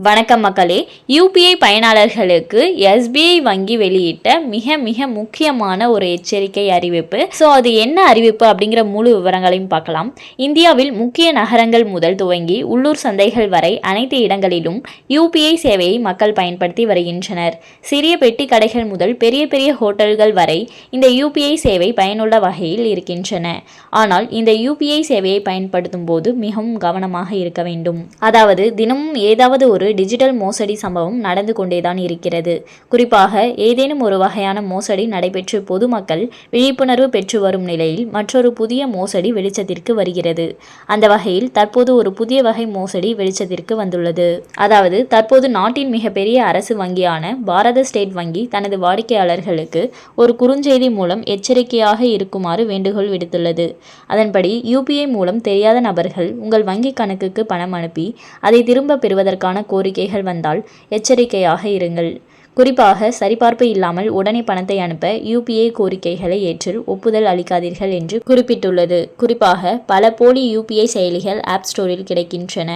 வணக்கம் மக்களே. யூபிஐ பயனாளர்களுக்கு எஸ்பிஐ வங்கி வெளியிட்ட மிக மிக முக்கியமான ஒரு எச்சரிக்கை அறிவிப்பு. அது என்ன அறிவிப்பு அப்படிங்கிற முழு விவரங்களையும் பார்க்கலாம். இந்தியாவில் முக்கிய நகரங்கள் முதல் துவங்கி உள்ளூர் சந்தைகள் வரை அனைத்து இடங்களிலும் யூபிஐ சேவையை மக்கள் பயன்படுத்தி வருகின்றனர். சிறிய பெட்டி கடைகள் முதல் பெரிய பெரிய ஹோட்டல்கள் வரை இந்த யூபிஐ சேவை பயனுள்ள வகையில் இருக்கின்றன. ஆனால் இந்த யூபிஐ சேவையை பயன்படுத்தும் போது மிகவும் கவனமாக இருக்க வேண்டும். அதாவது தினமும் ஏதாவது ஒரு டிஜிட்டல் மோசடி சம்பவம் நடந்து கொண்டேதான் இருக்கிறது. குறிப்பாக ஏதேனும் ஒரு வகையான மோசடி நடைபெற்று பொதுமக்கள் விழிப்புணர்வு பெற்று வரும் நிலையில் மற்றொரு புதிய மோசடி வெளிச்சத்திற்கு வருகிறது. அந்த வகையில் தற்போது ஒரு புதிய வகை மோசடி வெளிச்சத்திற்கு வந்துள்ளது. அதாவது தற்போது நாட்டின் மிகப்பெரிய அரசு வங்கியான பாரத ஸ்டேட் வங்கி தனது வாடிக்கையாளர்களுக்கு ஒரு குறுஞ்செய்தி மூலம் எச்சரிக்கையாக இருக்குமாறு வேண்டுகோள் விடுத்துள்ளது. அதன்படி யூபிஐ மூலம் தெரியாத நபர்கள் உங்கள் வங்கி கணக்குக்கு பணம் அனுப்பி அதை திரும்ப பெறுவதற்கான கோரிக்கைகள் வந்தால் எச்சரிக்கையாக இருங்கள். குறிப்பாக சரிபார்ப்பு இல்லாமல் உடனே பணத்தை அனுப்ப யூபிஐ கோரிக்கைகளை ஏற்று ஒப்புதல் அளிக்காதீர்கள் என்று குறிப்பிட்டுள்ளது. குறிப்பாக பல போலி யூபிஐ செயலிகள் ஆப் ஸ்டோரில் கிடைக்கின்றன.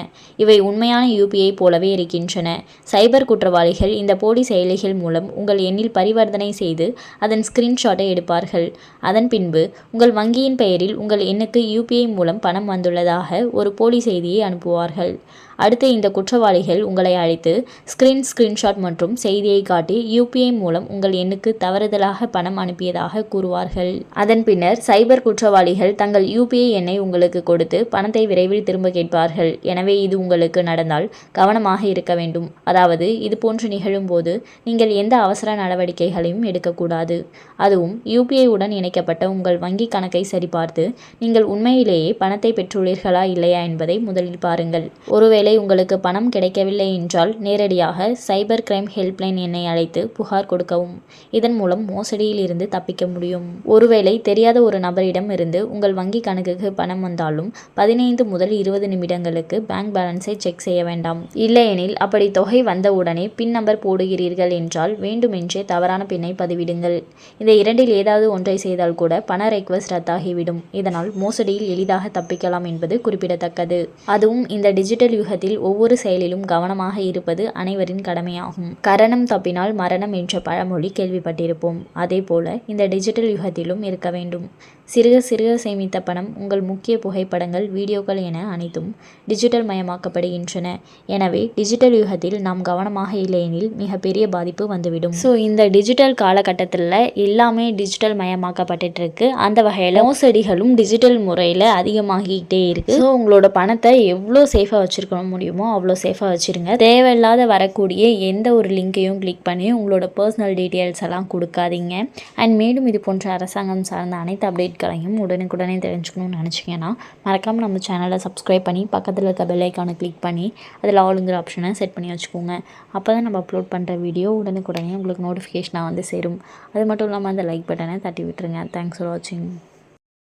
இவை உண்மையான யூபிஐ போலவே இருக்கின்றன. சைபர் குற்றவாளிகள் இந்த போலி செயலிகள் மூலம் உங்கள் எண்ணில் பரிவர்த்தனை செய்து அதன் ஸ்கிரீன்ஷாட்டை எடுப்பார்கள். அதன் பின்பு உங்கள் வங்கியின் பெயரில் உங்கள் எண்ணுக்கு யூபிஐ மூலம் பணம் வந்துள்ளதாக ஒரு போலி செய்தியை அனுப்புவார்கள். அடுத்து இந்த குற்றவாளிகள் உங்களை அழைத்து ஸ்கிரீன்ஷாட் மற்றும் செய்தியை காட்டி யூபிஐ மூலம் உங்கள் எண்ணுக்கு தவறுதலாக பணம் அனுப்பியதாக கூறுவார்கள். அதன் பின்னர் சைபர் குற்றவாளிகள் தங்கள் யூபிஐ எண்ணை உங்களுக்கு கொடுத்து பணத்தை விரைவில் திரும்ப கேட்பார்கள். எனவே இது உங்களுக்கு நடந்தால் கவனமாக இருக்க வேண்டும். அதாவது இது போன்று நிகழும் போது நீங்கள் எந்த அவசர நடவடிக்கைகளையும் எடுக்கக்கூடாது. அதுவும் யூபிஐ உடன் இணைக்கப்பட்ட உங்கள் வங்கி கணக்கை சரிபார்த்து நீங்கள் உண்மையிலேயே பணத்தை பெற்றுள்ளீர்களா இல்லையா என்பதை முதலில் பாருங்கள். ஒருவேளை உங்களுக்கு பணம் கிடைக்கவில்லை என்றால் நேரடியாக சைபர் கிரைம் ஹெல்ப்லைன் எண்ணை அழைத்து புகார் கொடுக்கவும். இதன் மூலம் மோசடியில் இருந்து தப்பிக்க முடியும். ஒருவேளை தெரியாத ஒரு நபரிடம் இருந்து உங்கள் வங்கி கணக்குக்கு பணம் வந்தாலும் 15 முதல் 20 நிமிடங்களுக்கு பேங்க் பேலன்ஸை செக் செய்ய வேண்டாம். இல்லையெனில் அப்படி தொகை வந்தவுடனே பின் நம்பர் போடுகிறீர்கள் என்றால் வேண்டுமென்றே தவறான பின்னை பதிவிடுங்கள். இந்த இரண்டில் ஏதாவது ஒன்றை செய்தால் கூட பண ரெக்வஸ்ட் ரத்தாகிவிடும். இதனால் மோசடியில் எளிதாக தப்பிக்கலாம் என்பது குறிப்பிடத்தக்கது. அதுவும் இந்த டிஜிட்டல் யுகத்தில் ஒவ்வொரு செயலிலும் கவனமாக இருப்பது அனைவரின் கடமையாகும். கரணம் தப்பினால் மரணம் என்ற பழமொழி கேள்விப்பட்டிருப்போம். அதே போல இந்த டிஜிட்டல் யுகத்திலும் இருக்க வேண்டும். சிறுக சிறுக சேமித்த பணம், உங்கள் முக்கிய புகைப்படங்கள், வீடியோக்கள் என அனைத்தும் டிஜிட்டல் மயமாக்கப்படுகின்றன. எனவே டிஜிட்டல் யுகத்தில் நாம் கவனமாக இல்லையெனில் மிகப்பெரிய பாதிப்பு வந்துவிடும். இந்த டிஜிட்டல் காலகட்டத்தில் எல்லாமே டிஜிட்டல் மயமாக்கப்பட்டு இருக்கு. அந்த வகையில் மோசடிகளும் டிஜிட்டல் முறையில் அதிகமாகிக்கிட்டே இருக்கு. உங்களோட பணத்தை எவ்வளோ சேஃபாக வச்சிருக்க முடியுமோ அவ்வளோ சேஃபாக வச்சுருங்க. தேவையில்லாத வரக்கூடிய எந்த ஒரு லிங்கையும் கிளிக் பண்ணி உங்களோட பர்சனல் டீட்டெயில்ஸ் எல்லாம் கொடுக்காதீங்க. அண்ட் மேலும் இது போன்ற அரசாங்கம் சார்ந்த அனைத்து அப்டேட்களையும் உடனுக்குடனே தெரிஞ்சுக்கணும்னு நினச்சிங்கன்னா மறக்காமல் நம்ம சேனலை சப்ஸ்கிரைப் பண்ணி பக்கத்தில் இருக்க பெல் ஐக்கானை கிளிக் பண்ணி அதில் ஆளுங்கிற ஆப்ஷனை செட் பண்ணி வச்சுக்கோங்க. அப்போ தான் நம்ம அப்லோட் பண்ணுற வீடியோ உடனுக்குடனே உங்களுக்கு நோட்டிஃபிகேஷனாக வந்து சேரும். அது மட்டும் இல்லாமல் அந்த லைக் பட்டனை தட்டி விட்டுருங்க. தேங்க்ஸ் ஃபார் வாட்சிங்.